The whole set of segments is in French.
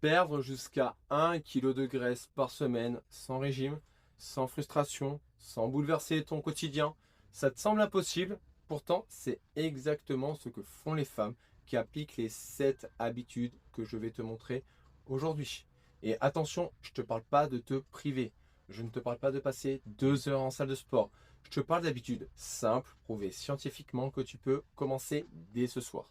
Perdre jusqu'à 1 kg de graisse par semaine sans régime, sans frustration, sans bouleverser ton quotidien, ça te semble impossible? Pourtant, c'est exactement ce que font les femmes qui appliquent les 7 habitudes que je vais te montrer aujourd'hui. Et attention, je ne te parle pas de te priver. Je ne te parle pas de passer 2 heures en salle de sport. Je te parle d'habitudes simples, prouvées scientifiquement que tu peux commencer dès ce soir.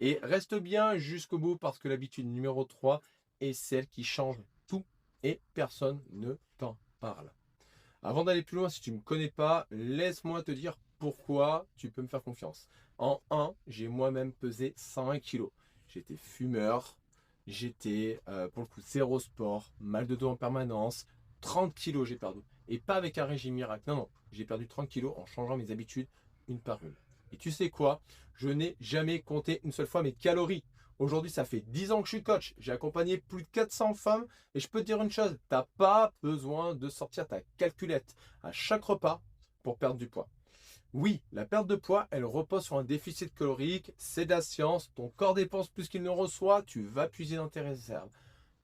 Et reste bien jusqu'au bout parce que l'habitude numéro 3 est celle qui change tout et personne ne t'en parle. Avant d'aller plus loin, si tu ne me connais pas, laisse-moi te dire pourquoi tu peux me faire confiance. En un, j'ai moi-même pesé 101 kilos. J'étais fumeur, j'étais pour le coup zéro sport, mal de dos en permanence, 30 kilos j'ai perdu. Et pas avec un régime miracle, non, non, j'ai perdu 30 kilos en changeant mes habitudes une par une. Et tu sais quoi? Je n'ai jamais compté une seule fois mes calories. Aujourd'hui, ça fait 10 ans que je suis coach. J'ai accompagné plus de 400 femmes et je peux te dire une chose, tu n'as pas besoin de sortir ta calculette à chaque repas pour perdre du poids. Oui, la perte de poids, elle repose sur un déficit calorique, c'est de la science, ton corps dépense plus qu'il ne reçoit, tu vas puiser dans tes réserves.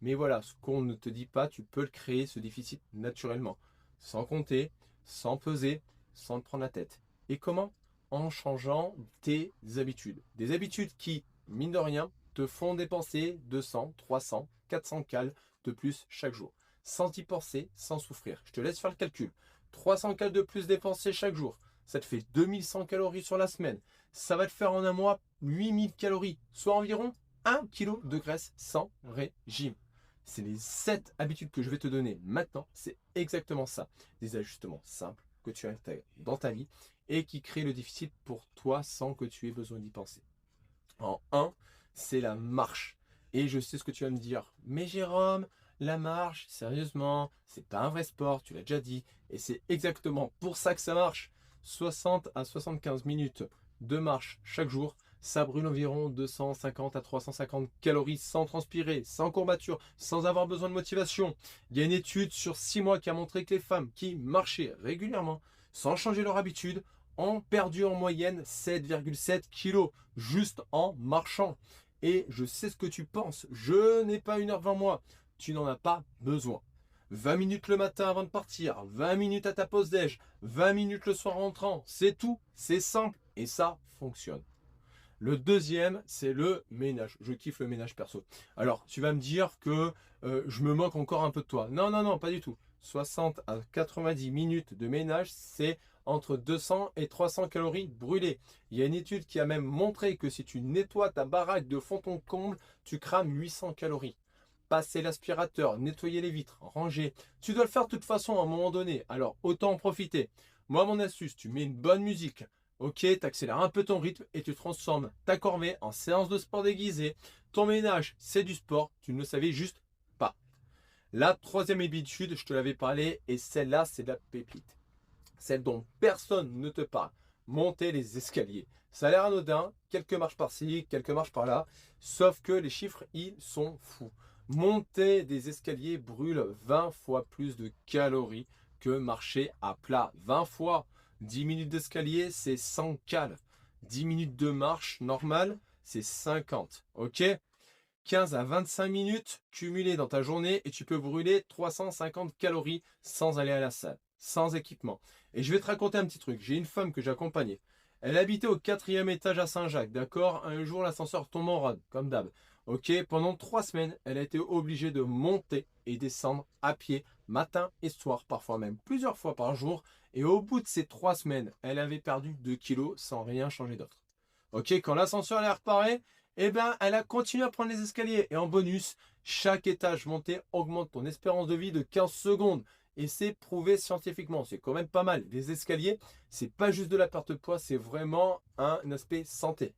Mais voilà, ce qu'on ne te dit pas, tu peux le créer, ce déficit, naturellement, sans compter, sans peser, sans te prendre la tête. Et comment? En changeant tes habitudes. Des habitudes qui, mine de rien, te font dépenser 200, 300, 400 cales de plus chaque jour. Sans y penser, sans souffrir. Je te laisse faire le calcul. 300 cales de plus dépensées chaque jour. Ça te fait 2100 calories sur la semaine. Ça va te faire en un mois 8000 calories, soit environ 1 kg de graisse sans régime. C'est les 7 habitudes que je vais te donner maintenant. C'est exactement ça. Des ajustements simples que tu intègres dans ta vie et qui créent le déficit pour toi sans que tu aies besoin d'y penser. En un, c'est la marche. Et je sais ce que tu vas me dire. Mais Jérôme, la marche, sérieusement, c'est pas un vrai sport, tu l'as déjà dit. Et c'est exactement pour ça que ça marche. 60 à 75 minutes de marche chaque jour, ça brûle environ 250 à 350 calories sans transpirer, sans courbature, sans avoir besoin de motivation. Il y a une étude sur 6 mois qui a montré que les femmes qui marchaient régulièrement, sans changer leur habitude, ont perdu en moyenne 7,7 kilos juste en marchant. Et je sais ce que tu penses, je n'ai pas 1 heure devant moi, tu n'en as pas besoin. 20 minutes le matin avant de partir, 20 minutes à ta pause déj, 20 minutes le soir en rentrant, c'est tout, c'est simple et ça fonctionne. Le deuxième, c'est le ménage. Je kiffe le ménage perso. Alors, tu vas me dire que je me moque encore un peu de toi. Non, non, non, pas du tout. 60 à 90 minutes de ménage, c'est entre 200 et 300 calories brûlées. Il y a une étude qui a même montré que si tu nettoies ta baraque de fond en comble, tu crames 800 calories. Passer l'aspirateur, nettoyer les vitres, ranger. Tu dois le faire de toute façon à un moment donné. Alors, autant en profiter. Moi, mon astuce, tu mets une bonne musique. Ok, tu accélères un peu ton rythme et tu transformes ta corvée en séance de sport déguisée. Ton ménage, c'est du sport. Tu ne le savais juste pas. La troisième habitude, je te l'avais parlé, et celle-là, c'est de la pépite. Celle dont personne ne te parle. Monter les escaliers. Ça a l'air anodin, quelques marches par-ci, quelques marches par-là, sauf que les chiffres, ils sont fous. Monter des escaliers brûle 20 fois plus de calories que marcher à plat. 20 fois. 10 minutes d'escalier, c'est 100 cales. 10 minutes de marche normale, c'est 50. Ok? 15 à 25 minutes cumulées dans ta journée et tu peux brûler 350 calories sans aller à la salle, sans équipement. Et je vais te raconter un petit truc. J'ai une femme que j'ai accompagnée. Elle habitait au 4e étage à Saint-Jacques, d'accord? Un jour, l'ascenseur tombe en rade, comme d'hab. Ok, pendant 3 semaines, elle a été obligée de monter et descendre à pied, matin et soir, parfois même plusieurs fois par jour. Et au bout de ces 3 semaines, elle avait perdu 2 kilos sans rien changer d'autre. Ok, quand l'ascenseur est reparé, eh ben, elle a continué à prendre les escaliers. Et en bonus, chaque étage monté augmente ton espérance de vie de 15 secondes. Et c'est prouvé scientifiquement. C'est quand même pas mal. Les escaliers, c'est pas juste de la perte de poids, c'est vraiment un aspect santé.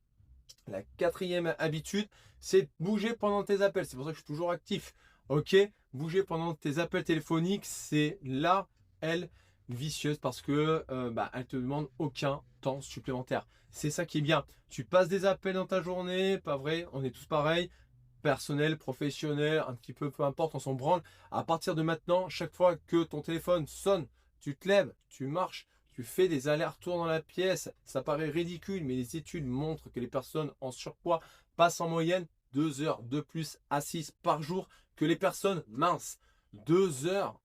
La quatrième habitude, c'est de bouger pendant tes appels. C'est pour ça que je suis toujours actif. Ok, bouger pendant tes appels téléphoniques, c'est là, elle, vicieuse parce que elle te demande aucun temps supplémentaire. C'est ça qui est bien. Tu passes des appels dans ta journée, pas vrai, on est tous pareils. Personnel, professionnel, un petit peu, peu importe, on s'en branle. À partir de maintenant, chaque fois que ton téléphone sonne, tu te lèves, tu marches, tu fais des allers-retours dans la pièce. Ça paraît ridicule, mais les études montrent que les personnes en surpoids passent en moyenne 2 heures de plus assises par jour que les personnes minces. 2 heures.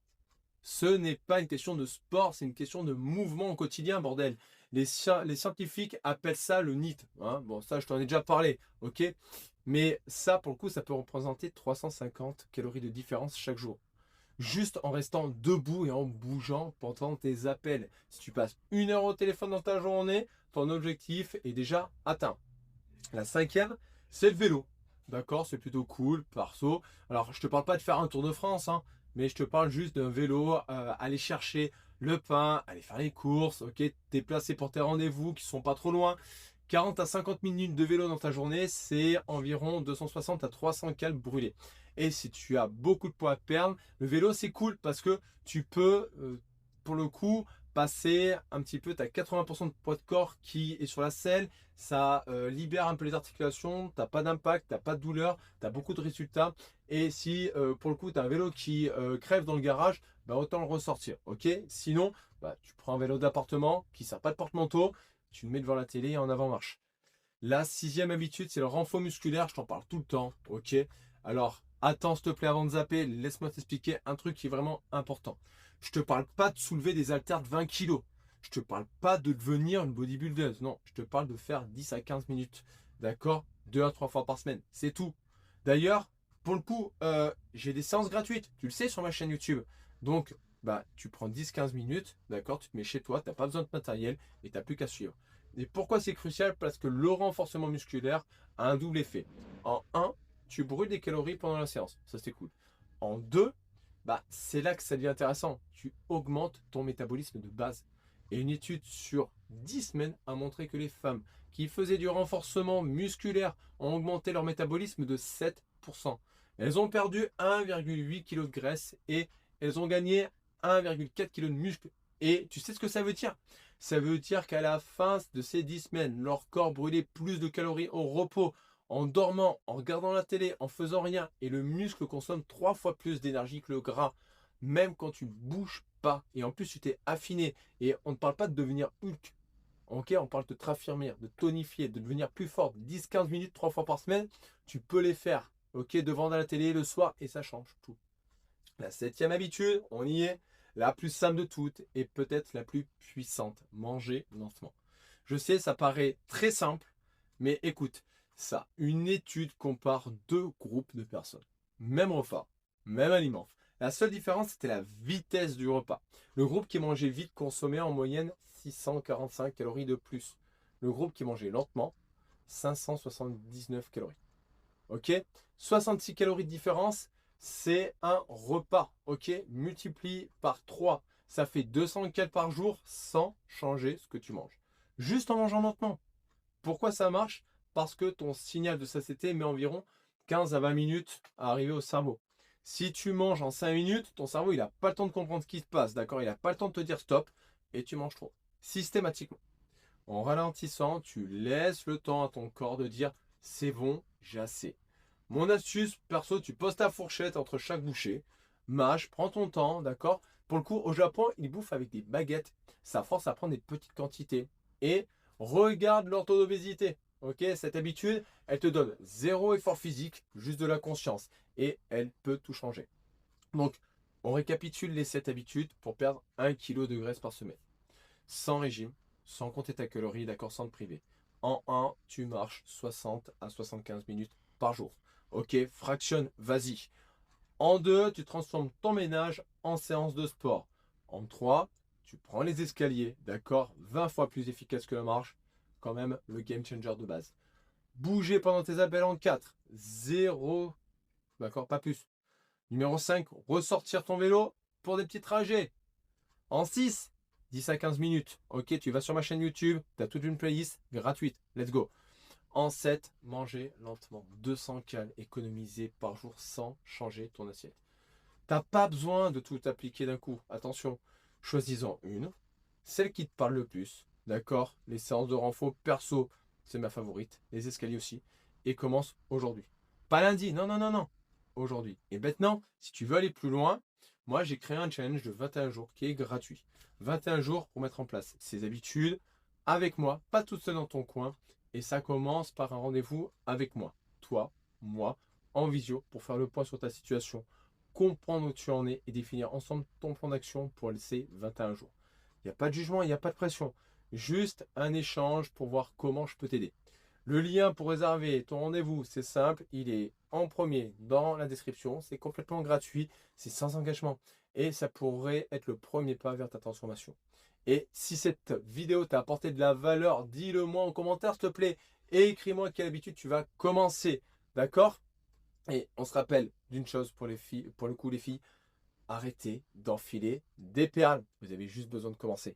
Ce n'est pas une question de sport, c'est une question de mouvement au quotidien, bordel. Les scientifiques appellent ça le NEAT. Hein. Bon, ça, je t'en ai déjà parlé, ok? Mais ça, pour le coup, ça peut représenter 350 calories de différence chaque jour. Juste en restant debout et en bougeant pendant tes appels. Si tu passes 1 heure au téléphone dans ta journée, ton objectif est déjà atteint. La cinquième, c'est le vélo. D'accord, c'est plutôt cool, perso. Alors, je te parle pas de faire un Tour de France, hein, mais je te parle juste d'un vélo, aller chercher le pain, aller faire les courses, ok, déplacer pour tes rendez-vous qui sont pas trop loin. 40 à 50 minutes de vélo dans ta journée, c'est environ 260 à 300 calories brûlées. Et si tu as beaucoup de poids à perdre, le vélo c'est cool parce que tu peux, pour le coup, passer un petit peu, tu as 80% de poids de corps qui est sur la selle, ça libère un peu les articulations, tu n'as pas d'impact, tu n'as pas de douleur, tu as beaucoup de résultats. Et si pour le coup tu as un vélo qui crève dans le garage, bah, autant le ressortir. Ok. Sinon, bah, tu prends un vélo d'appartement qui ne sert pas de porte-manteau, tu le mets devant la télé et en avant-marche. La sixième habitude, c'est le renfort musculaire. Je t'en parle tout le temps. Ok. Alors, attends, s'il te plaît, avant de zapper, laisse-moi t'expliquer un truc qui est vraiment important. Je te parle pas de soulever des haltères de 20 kilos. Je te parle pas de devenir une bodybuilder. Non, je te parle de faire 10 à 15 minutes. D'accord? 2 à 3 fois par semaine. C'est tout. D'ailleurs, pour le coup, j'ai des séances gratuites. Tu le sais sur ma chaîne YouTube. Donc, bah, tu prends 10-15 minutes. D'accord? Tu te mets chez toi. Tu n'as pas besoin de matériel et tu n'as plus qu'à suivre. Et pourquoi c'est crucial? Parce que le renforcement musculaire a un double effet. En un, tu brûles des calories pendant la séance. Ça, c'est cool. En deux, bah, c'est là que ça devient intéressant. Tu augmentes ton métabolisme de base. Et une étude sur 10 semaines a montré que les femmes qui faisaient du renforcement musculaire ont augmenté leur métabolisme de 7%. Elles ont perdu 1,8 kg de graisse et elles ont gagné 1,4 kg de muscle. Et tu sais ce que ça veut dire? Ça veut dire qu'à la fin de ces 10 semaines, leur corps brûlait plus de calories au repos, en dormant, en regardant la télé, en faisant rien. Et le muscle consomme 3 fois plus d'énergie que le gras, même quand tu ne bouges pas. Et en plus, tu t'es affiné. Et on ne parle pas de devenir Hulk. Ok, on parle de te raffermir, de tonifier, de devenir plus fort. 10-15 minutes, 3 fois par semaine, tu peux les faire. Ok, devant la télé le soir et ça change tout. La septième habitude, on y est, la plus simple de toutes et peut-être la plus puissante. Manger lentement. Je sais, ça paraît très simple, mais écoute, ça, une étude compare deux groupes de personnes. Même repas, même aliment. La seule différence, c'était la vitesse du repas. Le groupe qui mangeait vite consommait en moyenne 645 calories de plus. Le groupe qui mangeait lentement, 579 calories. Ok? 66 calories de différence, c'est un repas. Ok? Multiplie par 3. Ça fait 200 calories par jour sans changer ce que tu manges. Juste en mangeant lentement. Pourquoi ça marche? Parce que ton signal de satiété met environ 15 à 20 minutes à arriver au cerveau. Si tu manges en 5 minutes, ton cerveau il n'a pas le temps de comprendre ce qui se passe. D'accord? Il n'a pas le temps de te dire stop et tu manges trop. Systématiquement. En ralentissant, tu laisses le temps à ton corps de dire c'est bon, j'ai assez. Mon astuce, perso, tu poses ta fourchette entre chaque bouchée, mâche, prends ton temps, d'accord? Pour le coup, au Japon, ils bouffent avec des baguettes. Ça force à prendre des petites quantités. Et regarde leur taux d'obésité. Ok, cette habitude, elle te donne zéro effort physique, juste de la conscience. Et elle peut tout changer. Donc, on récapitule les 7 habitudes pour perdre 1 kg de graisse par semaine. Sans régime, sans compter ta calorie, d'accord, sans te priver. En un, tu marches 60 à 75 minutes par jour. Ok, fractionne, vas-y. En 2, tu transformes ton ménage en séance de sport. En 3, tu prends les escaliers, d'accord, 20 fois plus efficace que la marche. Quand même, le game changer de base. Bouger pendant tes appels en 4, 0, d'accord, pas plus. Numéro 5, ressortir ton vélo pour des petits trajets. En 6, 10 à 15 minutes. Ok, tu vas sur ma chaîne YouTube, tu as toute une playlist gratuite. Let's go. En 7, manger lentement. 200 calories économisées par jour sans changer ton assiette. T'as pas besoin de tout appliquer d'un coup. Attention, choisis-en une. Celle qui te parle le plus. D'accord? Les séances de renfort perso, c'est ma favorite. Les escaliers aussi. Et commence aujourd'hui. Pas lundi. Non, non, non, non. Aujourd'hui. Et maintenant, si tu veux aller plus loin, moi j'ai créé un challenge de 21 jours qui est gratuit. 21 jours pour mettre en place ces habitudes avec moi, pas toute seule dans ton coin. Et ça commence par un rendez-vous avec moi. Toi moi, en visio, pour faire le point sur ta situation, comprendre où tu en es et définir ensemble ton plan d'action pour ces 21 jours. Il n'y a pas de jugement, il n'y a pas de pression. Juste un échange pour voir comment je peux t'aider. Le lien pour réserver ton rendez-vous, c'est simple, il est en premier dans la description, c'est complètement gratuit, c'est sans engagement et ça pourrait être le premier pas vers ta transformation. Et si cette vidéo t'a apporté de la valeur, dis-le moi en commentaire s'il te plaît et écris-moi quelle habitude tu vas commencer, d'accord? Et on se rappelle d'une chose pour les filles, pour le coup les filles, arrêtez d'enfiler des perles, vous avez juste besoin de commencer.